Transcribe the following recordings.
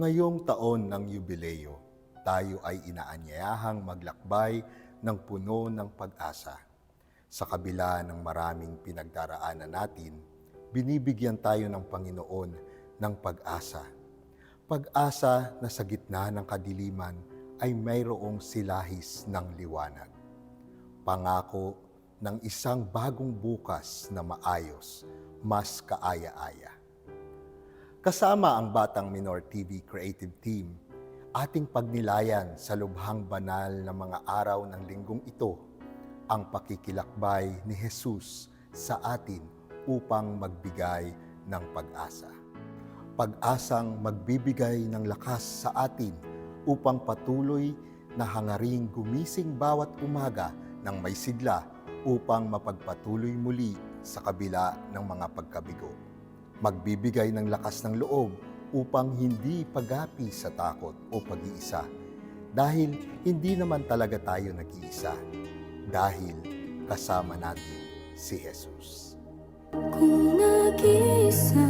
Ngayong taon ng yubileo, tayo ay inaanyayahang maglakbay ng puno ng pag-asa. Sa kabila ng maraming pinagdaraanan natin, binibigyan tayo ng Panginoon ng pag-asa. Pag-asa na sa gitna ng kadiliman ay mayroong silahis ng liwanag. Pangako ng isang bagong bukas na maayos, mas kaaya-aya. Kasama ang Batang Minor TV Creative Team, ating pagnilayan sa lubhang banal na mga araw ng linggong ito, ang pakikilakbay ni Jesus sa atin upang magbigay ng pag-asa. Pag-asang magbibigay ng lakas sa atin upang patuloy na hangaring gumising bawat umaga ng may sigla upang mapagpatuloy muli sa kabila ng mga pagkabigo. Magbibigay ng lakas ng loob upang hindi pagapi sa takot o pag-iisa. Dahil hindi naman talaga tayo nag-iisa. Dahil kasama natin si Jesus. Kung nag-iisa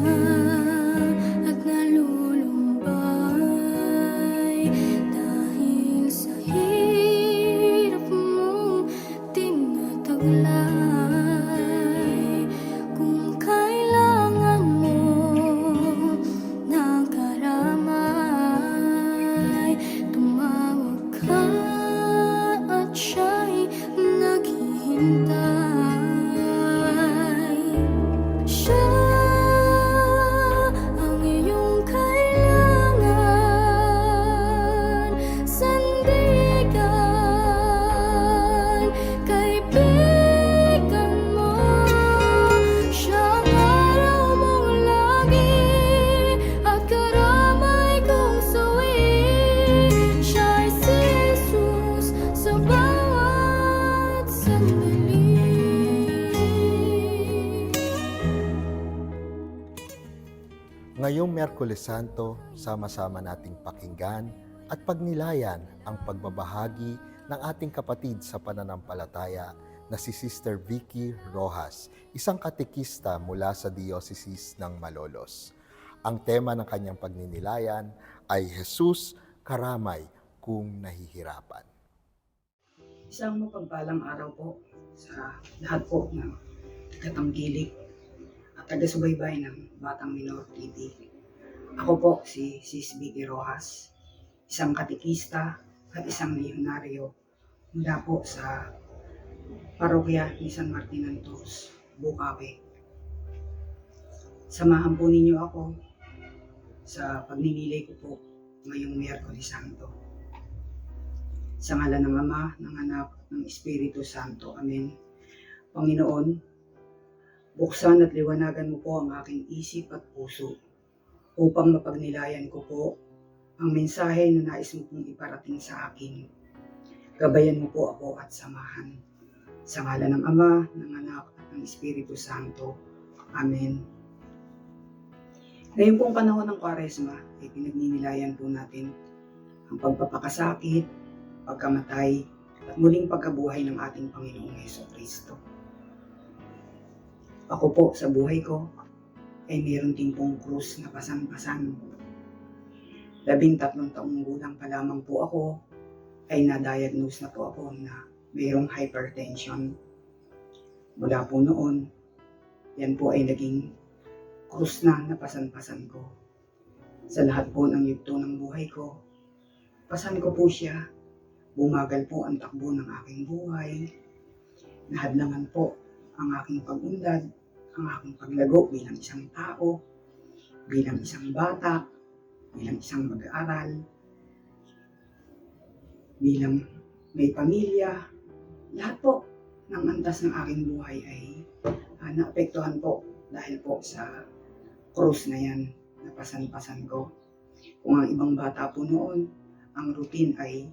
at nalulumbay dahil sa hirap mong tinataglay, kung kailangan mo ng karamay, tumawag ka at siya'y naghihintay. Siya ang iyong kailangan, sandigan, kaibigan mo. Siya ang araw mong lagi at karamay kong suwi. Siya ay si Jesus sa bawat sandali. Ngayong Miyerkules Santo, sama-sama nating pakinggan at pagnilayan ang pagbabahagi ng ating kapatid sa pananampalataya na si Sister Vicky Rojas, isang katekista mula sa Diocese ng Malolos. Ang tema ng kanyang pagninilayan ay Jesus, karamay kung nahihirapan. Isang mapagpalang araw po sa lahat po ng tagatangkilik at taga-subaybay ng Batang Minor TV. Ako po si Sis Vicky Rojas, isang katekista at isang leonaryo mula po sa parokya ni San Martin Antos, Bukawi. Samahan po ninyo ako sa pagninilay ko po ngayong Miyerkules Santo. Sa ngalan ng Ama, ng Anak, ng Espiritu Santo. Amen. Panginoon, buksan at liwanagan mo po ang aking isip at puso upang mapagnilayan ko po ang mensahe na nais mo pong iparating sa akin. Gabayan mo po ako at samahan. Sa ngalan ng Ama, ng Anak, at ng Espiritu Santo. Amen. Ngayon pong panahon ng Kwaresma ay pinagninilayan po natin ang pagpapakasakit, pagkamatay, at muling pagkabuhay ng ating Panginoong Hesukristo. Ako po sa buhay ko ay mayroon din pong krus na pasan-pasan. 13 taong gulang pa lamang po ako ay na-diagnose na po ako na mayroong hypertension. Mula po noon, yan po ay naging krus na pasan-pasan ko. Sa lahat po ng yugto ng buhay ko, pasan ko po siya. Bumagal po ang takbo ng aking buhay. Nahadlangan po ang aking pag-unlad, ang aking paglago bilang isang tao, bilang isang bata, bilang isang mag-aaral, bilang may pamilya. Lahat po ng antas ng aking buhay ay naapektuhan po dahil po sa krus na yan na pasan-pasan ko. Kung ang ibang bata po noon, ang routine ay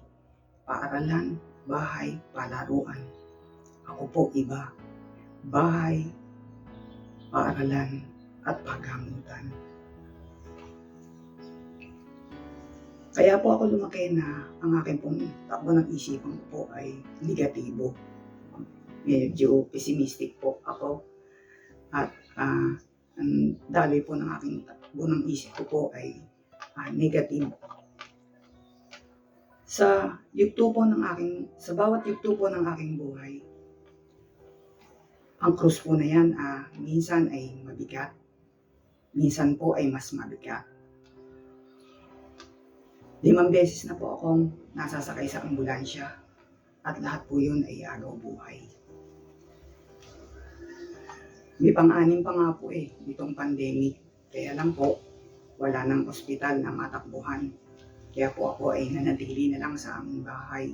paaralan, bahay, palaruan. Ako po iba. Bahay, paaralan, at paggamutan. Kaya po ako lumaki na ang aking pong takbo ng isipan ko po ay negatibo. Medyo pessimistic po ako. At ang daloy po ng aking takbo ng isip ko po ay negative. Sa bawat yugto po ng aking buhay, ang krus po na yan, minsan ay mabigat, minsan po ay mas mabigat. 5 beses na po akong nasasakay sa ambulansya at lahat po yun ay agaw buhay. May pang-anim pa nga po itong pandemic. Kaya lang po, wala nang ospital na matakbuhan. Kaya po ako ay nanatili na lang sa aming bahay.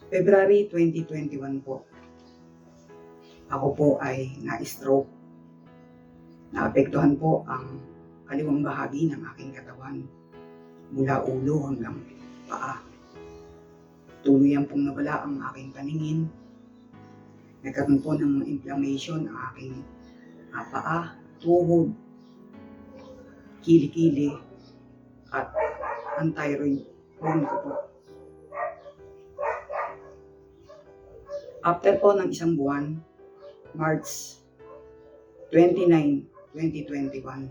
February 2021 po, ako po ay na-stroke. Naapektuhan po ang kaliwang bahagi ng aking katawan, mula ulo hanggang paa. Tuluyan pong nawala ang aking paningin. Nagkaroon po ng mga inflammation ang aking paa, tuhod, kilikili, at ang thyroid hormone ko po. After po ng isang buwan, March 29, 2021,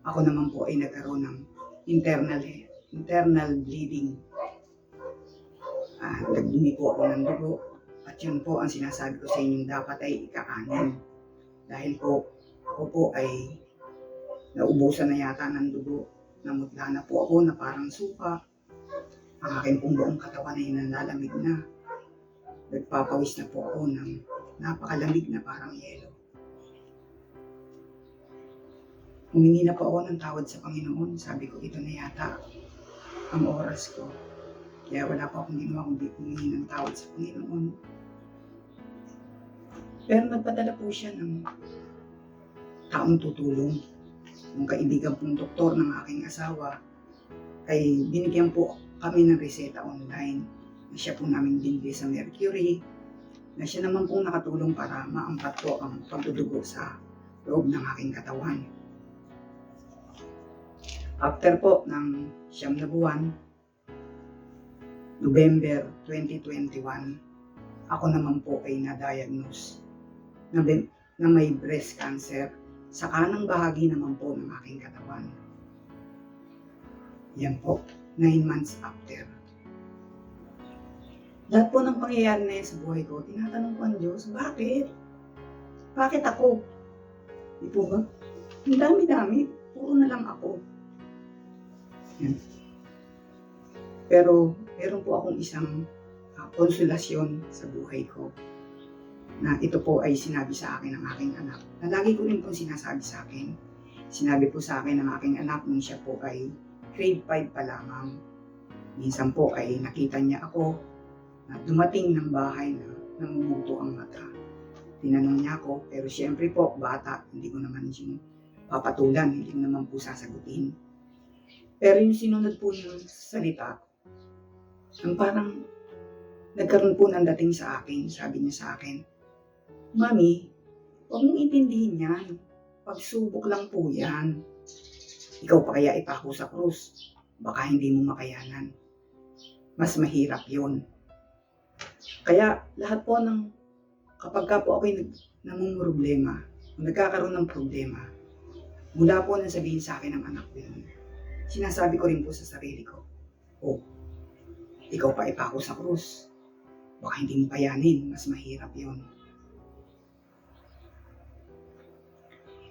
ako naman po ay nagkaroon ng internal bleeding. Nagdumi po ako ng dugo at yun po ang sinasabi ko sa inyo, dapat ay ika-anin. Dahil po ako po ay naubusan na yata ng dugo. Namutla na po ako na parang suka. Ang aking pong buong katawan ay nalalamig na. Nagpapawis na po ako ng napakalamig na parang yelo. Humingi na po ako ng tawad sa Panginoon. Sabi ko, ito na yata ang oras ko. Kaya wala po akong ginawa kundi humingi ng tawad sa Panginoon. Pero nagpadala po siya ng taong tutulong. Yung kaibigan pong doktor ng aking asawa ay binigyan po kami ng reseta online na siya po namin binili sa Mercury, na siya naman pong nakatulong para maampat po ang pagdudugo sa loob ng aking katawan. After po ng 9 na buwan, November 2021, ako naman po ay na-diagnose na may breast cancer sa kanang bahagi naman po ng aking katawan. Yan po, 9 months after. Lahat po ng pangyayari na yan sa buhay ko, tinatanong ko ang Diyos, bakit? Bakit ako? Di po ba? Ang dami-dami, puro na lang ako. Yan. Pero meron po akong isang konsolasyon sa buhay ko na ito po ay sinabi sa akin ng aking anak. Na lagi ko rin po sinasabi sa akin. Sinabi po sa akin ng aking anak nung siya po ay grade 5 pa lamang. Minsan po ay nakita niya ako na dumating ng bahay na namumuto ang mata. Tinanong niya ako, pero siyempre po, bata, hindi ko naman yung papatulan, hindi ko naman po sasagutin. Pero yung sinunod po yung salita, ang parang nagkaroon po ng dating sa akin. Sabi niya sa akin, Mami, huwag mong intindihin yan. Pagsubok lang po yan. Ikaw pa kaya ipako sa krus. Baka hindi mo makayanan. Mas mahirap yun. Kaya lahat po ng kapag ka po ako'y namumroblema, nagkakaroon ng problema, mula po nang sabihin sa akin ng anak ko yun, sinasabi ko rin po sa sarili ko, ikaw pa ipako sa krus. Baka hindi mo kayanin, mas mahirap yun.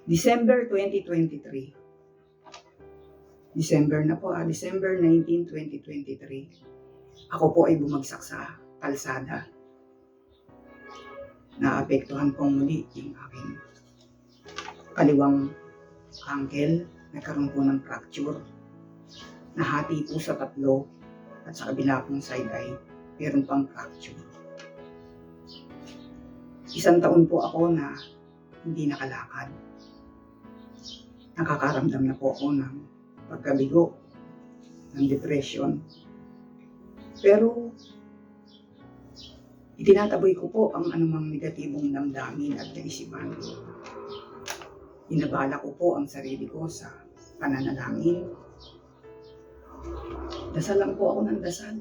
December 2023. December 19, 2023. Ako po ay bumagsak sa kalsada. Naapektuhan pong muli yung aking kaliwang ankle. Nagkaroon po ng fracture. Nahati po sa 3 at sa kabila pong side ay meron pang fracture. 1 taon po ako na hindi nakalakad. Nakakaramdam na po ako ng pagkabigo, ng depression. Pero itinataboy ko po ang anumang negatibong damdamin at kaisipan. Inabala ko po ang sarili ko sa pananalangin. Dasal lang po ako ng dasal.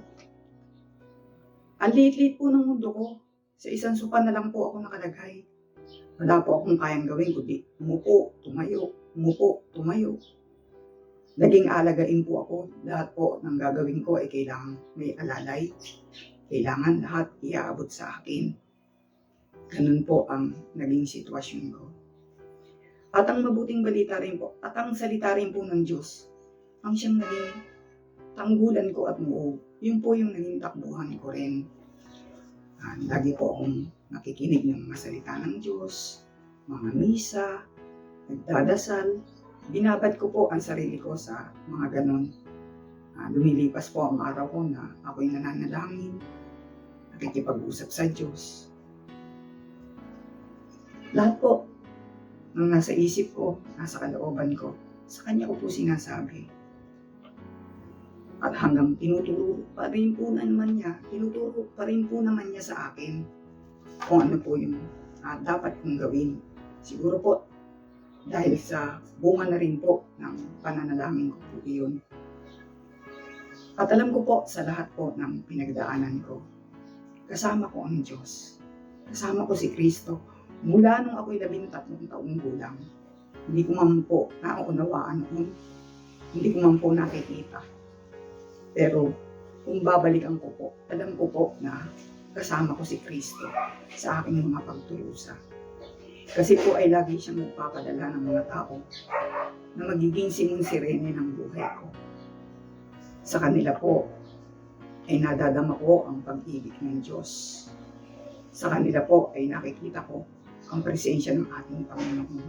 Ang liit-liit po ng mundo ko. Sa isang sopa na lang po ako nakalagay. Wala po akong kayang gawin kundi umupo, tumayo, umupo, tumayo. Naging alagain po ako. Lahat po ng gagawin ko ay kailangan may alalay. Kailangan lahat iaabot sa akin. Ganun po ang naging sitwasyon ko. At ang mabuting balita rin po, at ang salita rin po ng Diyos, ang siyang naging tanggulan ko at muog. Yun po yung naging takbuhan ko rin. Lagi po akong nakikinig ng mga salita ng Diyos, mga misa, nagdadasal. Binabad ko po ang sarili ko sa mga ganon. Lumilipas po ang araw ko na ako'y nananalangin, nakikipag-usap sa Diyos. Lahat po ng nasa isip ko, nasa kalooban ko, sa Kanya ko po sinasabi. At hanggang tinuturo pa rin po naman niya sa akin kung ano po yung dapat kong gawin. Siguro po, dahil sa bunga na rin po ng pananalangin ko po iyon. At alam ko po sa lahat po ng pinagdaanan ko, kasama ko ang Diyos. Kasama ko si Kristo. Mula nung ako'y 13 taong gulang, hindi ko man po nauunawaan noon. Hindi ko man po nakikita. Pero kung babalikan ko po, alam ko po na kasama ko si Kristo sa aking mga pagturusa. Kasi po ay lagi siyang nagpapadala ng mga tao na magiging simon sirene ng buhay ko. Sa kanila po ay nadadama ko ang pag-ibig ng Diyos. Sa kanila po ay nakikita ko ang presensya ng ating Panginoon.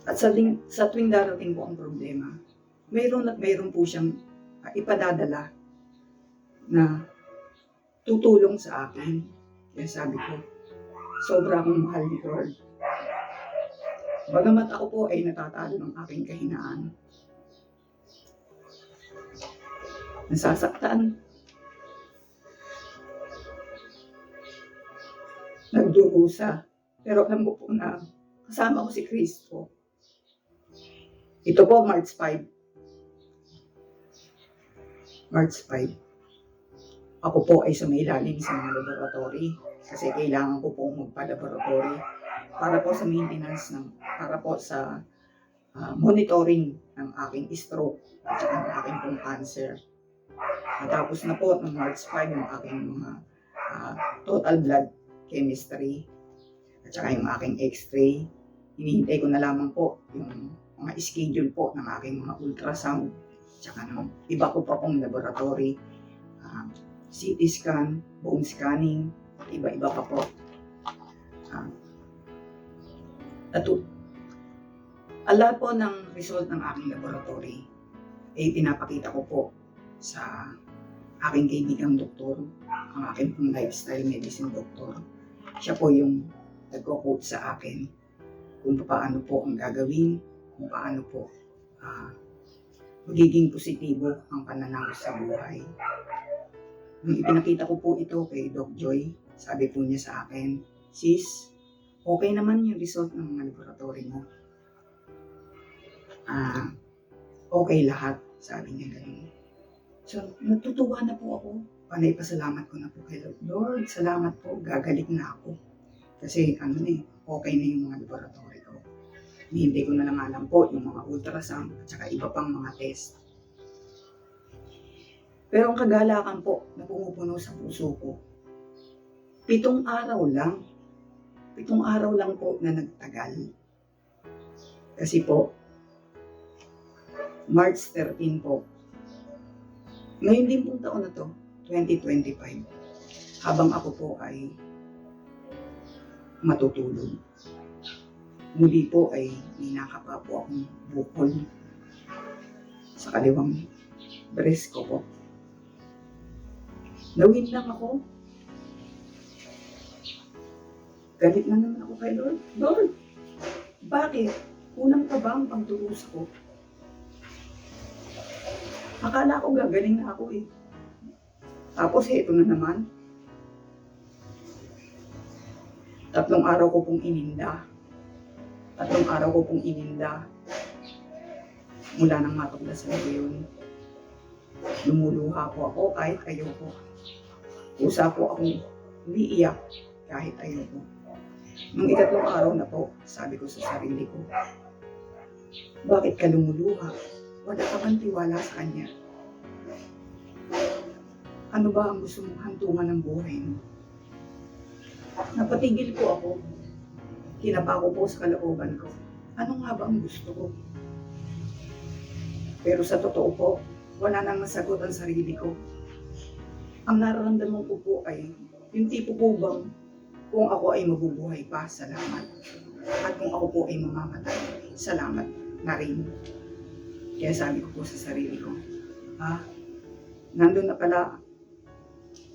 At sa tuwing darating po ang problema, mayroon po siyang ipadadala na tutulong sa akin. Kaya sabi ko, sobra akong mahal ni Lord. Bagamat ako po ay natatalo ng aking kahinaan. Nasasaktan. Nagdurusa. Pero alam ko po na kasama ko si Kristo. Ito po, March 5. March 5. Ako po ay sumailalim sa mga laboratory kasi kailangan ko po magpa-laboratory para po sa maintenance para po sa monitoring ng aking stroke at saka ng aking pong cancer. Matapos na po ng March 5 yung aking mga total blood chemistry at saka yung aking x-ray. Hinihintay ko na lamang po yung mga schedule po ng aking mga ultrasound at saka ng iba ko pa pong laboratory. CT scan, bone scanning, at iba-iba pa po. Lahat po ng result ng aking laboratory ay pinapakita ko po sa aking kaibigang doktor, ang aking pong lifestyle medicine doktor. Siya po yung nagko-quote sa akin kung paano po ang gagawin, kung paano po magiging positibo ang pananaw sa buhay. Nung ipinakita ko po ito kay Doc Joy, sabi po niya sa akin, "Sis, okay naman yung result ng mga laboratory mo. Okay lahat," sabi niya ganun. So, natutuwa na po ako. Panay pasalamat ko na po kay Lord. Lord, salamat po, gagaling na ako. Kasi okay na yung mga laboratory ko. Hindi ko na lang alam po yung mga ultrasound at saka iba pang mga test. Pero ang kagalakan po na pumupuno sa puso ko, 7 araw lang. 7 araw lang po na nagtagal. Kasi po, March 13 po, ngayon din pong taon na to, 2025, habang ako po ay matutulog. Muli po ay ninakapa po akong bukol sa kaliwang breast ko po. Nawin lang ako. Galit na naman ako kay Lord. Lord, bakit? Unang pa ba ang pagdurusa ko? Akala ko gagaling na ako eh. Tapos ito na naman. 3 araw ko pong ininda. 3 araw ko pong ininda. Mula nang matukdasan ko yun. Lumuluha po ako kahit ayoko. Kusa po akong umiiyak kahit ayoko. Nung 3 araw na po, sabi ko sa sarili ko, Bakit ka lumuluha? Wala ka bang tiwala sa Kanya? Ano ba ang gusto mong hantungan ng buhay mo? Napatigil po ako. Kinapa ko po sa kalooban ko. Ano nga ba ang gusto ko? Pero sa totoo po, wala nang masagot ang sarili ko. Ang nararamdaman ko po ay, yung tipo po bang, kung ako ay mabubuhay pa, salamat. At kung ako po ay mamamatay, salamat na rin. Kaya sabi ko po sa sarili ko, nandun na pala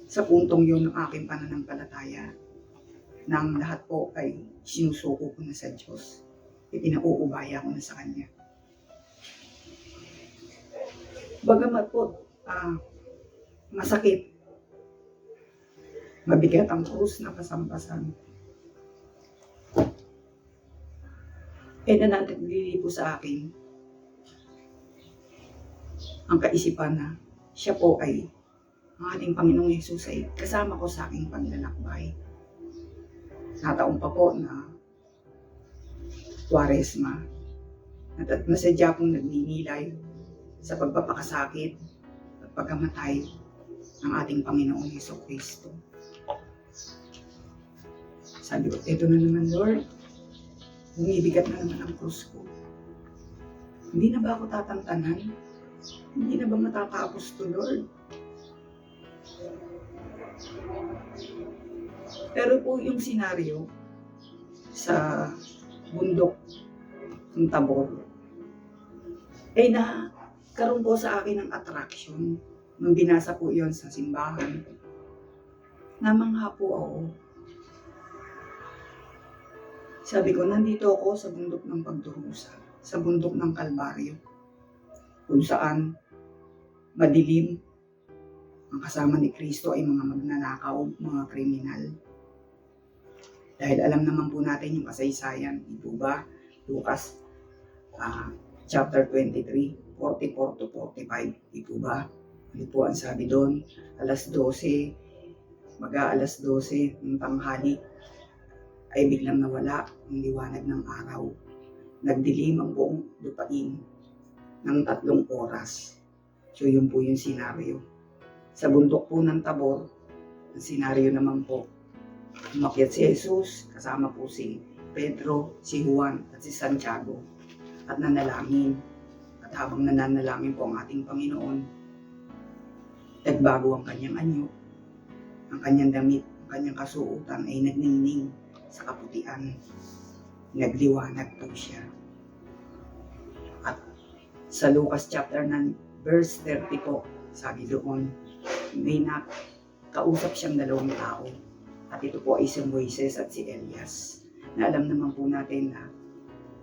sa puntong yun ng aking pananampalataya, nang lahat po ay sinusuko ko na sa Diyos. Ipinauubaya ko na sa Kanya. Bagamat po, masakit, mabigat ang krus na pasampasan, nanatili po sa akin ang kaisipan na siya po ay, ang ating Panginoong Yesus ay kasama ko sa aking paglalakbay. Nataon pa po na Kwaresma, nasadya pong nagninilay sa pagpapakasakit at pagkamatay ng ating Panginoong Hesus Kristo. Sabi ko, ito na naman Lord, bumibigat na naman ang krus ko. Hindi na ba ako tatantanan? Hindi na ba matatapos to, Lord? Pero po yung senaryo sa bundok ng Tabor, nakaroon po sa akin ng attraction. Nung binasa po yon sa simbahan, namangha po ako. Sabi ko, nandito ako sa bundok ng pagdurusa, sa bundok ng Kalbaryo, kung saan madilim, ang kasama ni Kristo ay mga magnanakaw, mga kriminal. Dahil alam naman po natin yung kasaysayan, di po ba? Lucas chapter 23, 44 to 45, di po ba? Ano po ang sabi doon? Alas 12, mag-aalas 12 ng tanghali, ay biglang nawala ang liwanag ng araw. Nagdilim ang buong lupain ng 3 oras. So yun po yung senaryo. Sa bundok po ng Tabor, ang senaryo naman po, umakyat si Jesus, kasama po si Pedro, si Juan at si Santiago, at nanalangin. At habang nananalangin po ang ating Panginoon, nagbago ang kanyang anyo, ang kanyang damit, ang kanyang kasuotan ay nagningning sa kaputian. Nagliwanag po siya. At sa Lucas chapter 9, verse 30 po, sabi doon, may nakausap siyang 2 tao. At ito po ay si Moises at si Elias. Na alam naman po natin na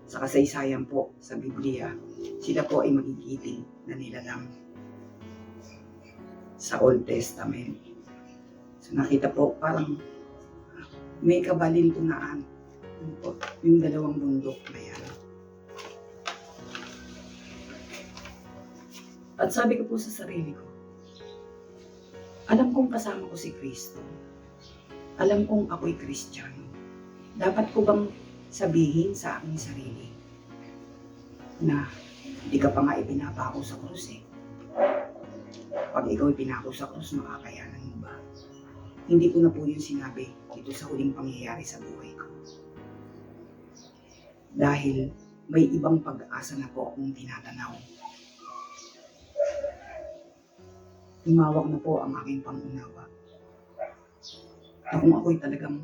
sa kasaysayan po sa Biblia, sila po ay magigiting na nilalang sa Old Testament. So nakita po parang may kabalintunaan yung 2 bundok na yan. At sabi ko po sa sarili ko, alam kong kasama ko si Kristo. Alam kong ako'y Kristiyano. Dapat ko bang sabihin sa aking sarili na hindi ka pa nga ipinapako sa krus eh. Pag ikaw ipinako sa krus, makakayanan mo ba? Hindi ko na po yung sinabi dito sa huling pangyayari sa buhay ko. Dahil may ibang pag-asa na po akong tinatanaw. Lumawak na po ang aking pangunawa. Na kung ako'y talagang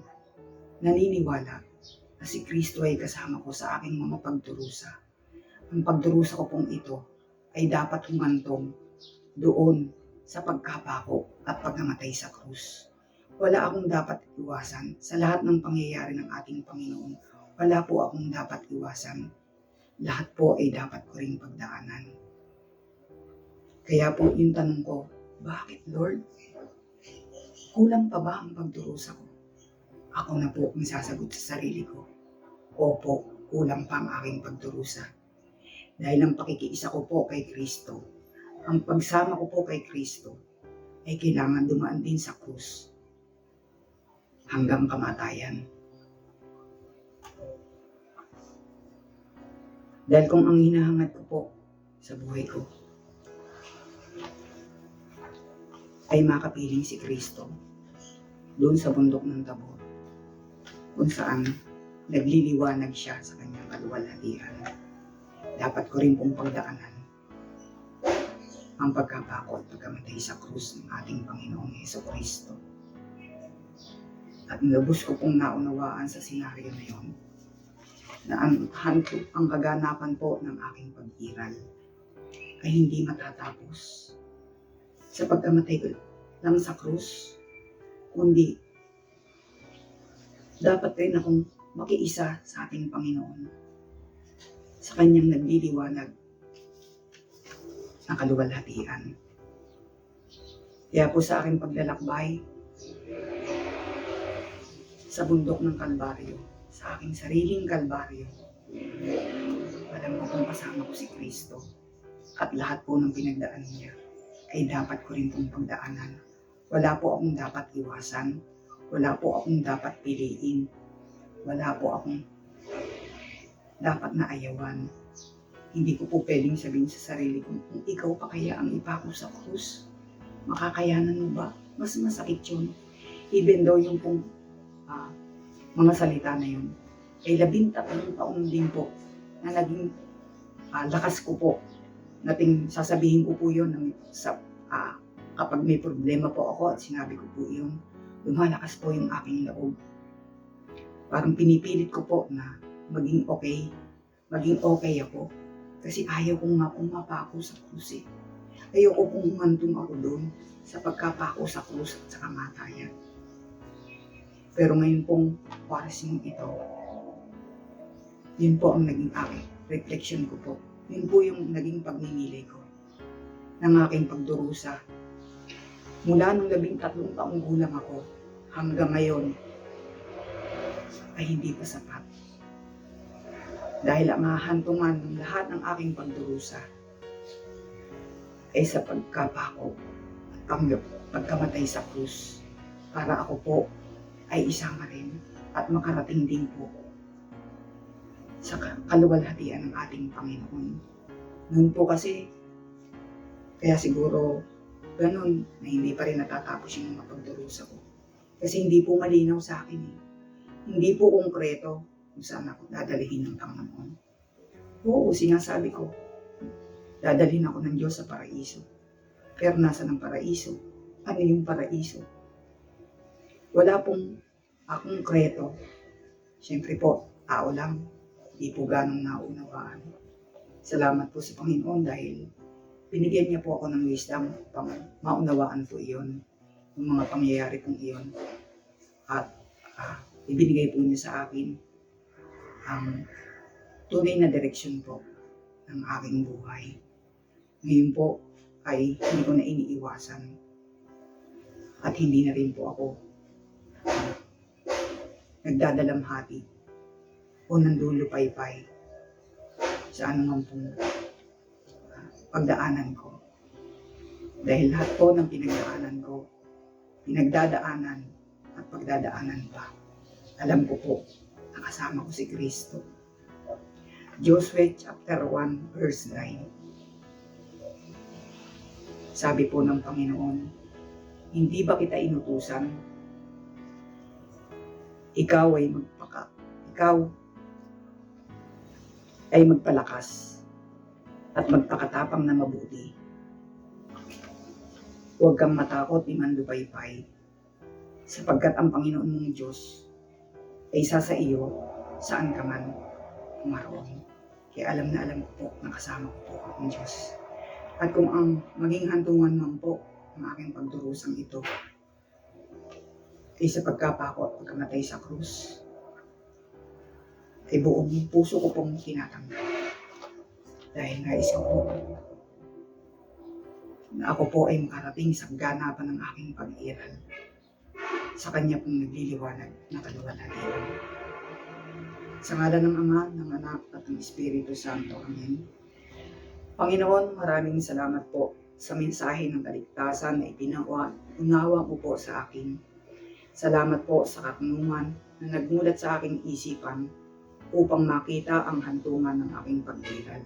naniniwala na si Kristo ay kasama ko sa aking mga pagdurusa, ang pagdurusa ko pong ito ay dapat humantong doon sa pagkapako at pagkamatay sa krus. Wala akong dapat iwasan sa lahat ng pangyayari ng ating Panginoon. Wala po akong dapat iwasan. Lahat po ay dapat ko ring pagdaanan. Kaya po yung tanong ko, bakit Lord? Kulang pa ba ang pagdurusa ko? Ako na po ang sasagot sa sarili ko. Opo, kulang pa ang aking pagdurusa. Dahil ang pakikiisa ko po kay Kristo, ang pagsama ko po kay Kristo, ay kailangan dumaan din sa krus hanggang kamatayan. Dahil kung ang hinahangad ko po sa buhay ko ay makapiling si Kristo doon sa bundok ng Tabor, kung saan nagliliwanag siya sa kanyang kaluwalhatian. Dapat ko rin pong pagdaanan ang pagkapako at pagkamatay sa krus ng ating Panginoong Hesukristo. At lubos ko pong naunawaan sa senaryo na yon na ang kaganapan po ng aking pag-iral ay hindi matatapos sa pagkamatay ko lang sa krus, kundi dapat rin akong makiisa sa ating Panginoon, sa kanyang nagliliwanag na kaluwalhatian. Kaya po sa aking paglalakbay sa bundok ng Kalbaryo, sa aking sariling Kalbaryo, alam ko kung kasama ko si Kristo at lahat po ng pinagdaan niya ay dapat ko rin pong pagdaanan. Wala po akong dapat iwasan, wala po akong dapat piliin, wala po akong dapat na ayawan. Hindi ko po pwedeng sabihin sa sarili ko, kung ikaw pa kaya ang ipako sa krus, makakayanan mo ba? Mas masakit yun. Even though yung pong mga salita na yun, ay 13 taon din po na naging lakas ko po. Nating sasabihin ko po yun kapag may problema po ako at sinabi ko po yun, lumalakas po yung aking loob. Parang pinipilit ko po na maging okay ako. Kasi ayaw ko nga pong mapako sa krus eh. Ayaw ko pong humantong ako doon sa pagkapako sa krus at sa kamatayan. Pero ngayon pong parasing ito, yun po ang naging aking reflection ko po. Yun po yung naging pagninilay ko ng aking pagdurusa. Mula nung 13 taong gulang ako hanggang ngayon ay hindi pa sapat. Dahil ang hahantungan ng lahat ng aking pagdurusa ay sa pagkapako at pagkamatay sa krus para ako po ay isama rin at makarating din po sa kaluwalhatian ng ating Panginoon. Noon po kasi, kaya siguro ganun na hindi pa rin natatapos yung mga pagdurusa ko. Kasi hindi po malinaw sa akin eh. Hindi po konkreto kung saan ako dadalhin ng Panginoon. Oo, sinasabi ko, dadalhin ako ng Diyos sa paraiso. Pero nasa ng paraiso? Ano yung paraiso? Wala pong konkreto. Siyempre po, tao lang. Hindi po ganong naunawaan. Salamat po sa Panginoon dahil binigyan niya po ako ng wisdom pang maunawaan po iyon, yung mga pangyayari pong iyon. At ibinigay po niya sa akin ang tunay na direksyon po ng aking buhay. Ngayon po ay hindi ko na iniiwasan at hindi na rin po ako nagdadalamhati o nandulupaypay sa anumang pong pagdaanan ko. Dahil lahat po ng pinagdaanan ko, pinagdadaanan at pagdadaanan pa, alam ko po na kasama ko si Kristo. Joshua chapter 1 verse 9. Sabi po ng Panginoon, hindi ba kita inutusan? Ikaw ay magpalakas at magpakatapang na mabuti. Huwag kang matakot ni manlupaypay, sapagkat ang Panginoon mong Diyos ay isa sa iyo saan ka man umaroon. Kaya alam na alam ko po na kasama ko po ang Diyos. At kung ang maging hantungan man po ng aking pagdurusang ito ay sa pagkapako at pagkamatay sa krus, ay buong puso ko pong tinatanggap. Dahil nais ko po na ako po ay makarating sa ganapan ng aking pag-iral sa kanya pong nagliliwanag na kaluwalhatian. Sa ngalan ng Ama, ng Anak at ng Espiritu Santo. Amen. Panginoon, maraming salamat po sa mensahe ng kaligtasan na unawa mo po sa akin. Salamat po sa katanungan na nagmulat sa aking isipan upang makita ang hantungan ng aking pagdiral.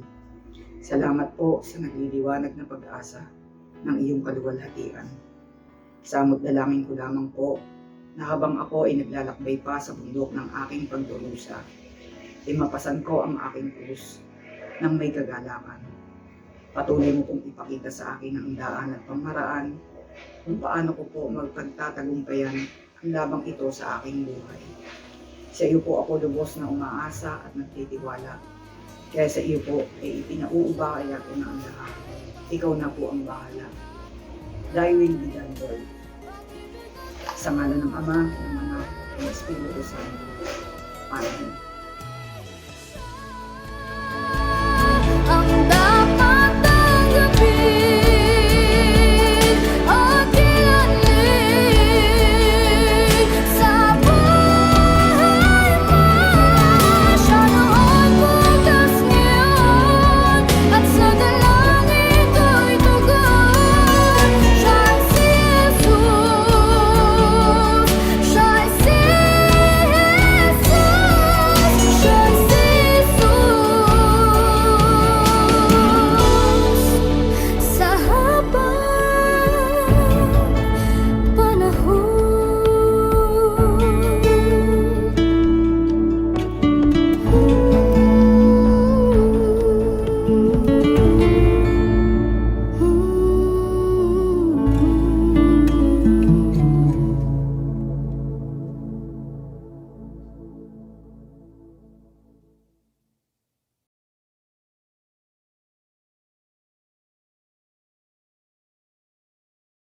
Salamat po sa nagliliwanag na pag-asa ng iyong kaluwalhatian. Samot dalangin ko lamang po na habang ako ay naglalakbay pa sa bundok ng aking pagdurusa, ay mapasan ko ang aking krus ng may kagalakan. Patuloy mo pong ipakita sa akin ang daan at pamaraan kung paano ko po magpagtatagumpayan ang labang ito sa aking buhay. Sa iyo po ako lubos na umaasa at nagtitiwala. Kaya sa iyo po ay ipinauubaya ko na ang lahat. Ikaw na po ang bahala. Thy will be done, Lord. Sa ngalan ng Ama, ng Anak, ng Espiritu Santo. Amen.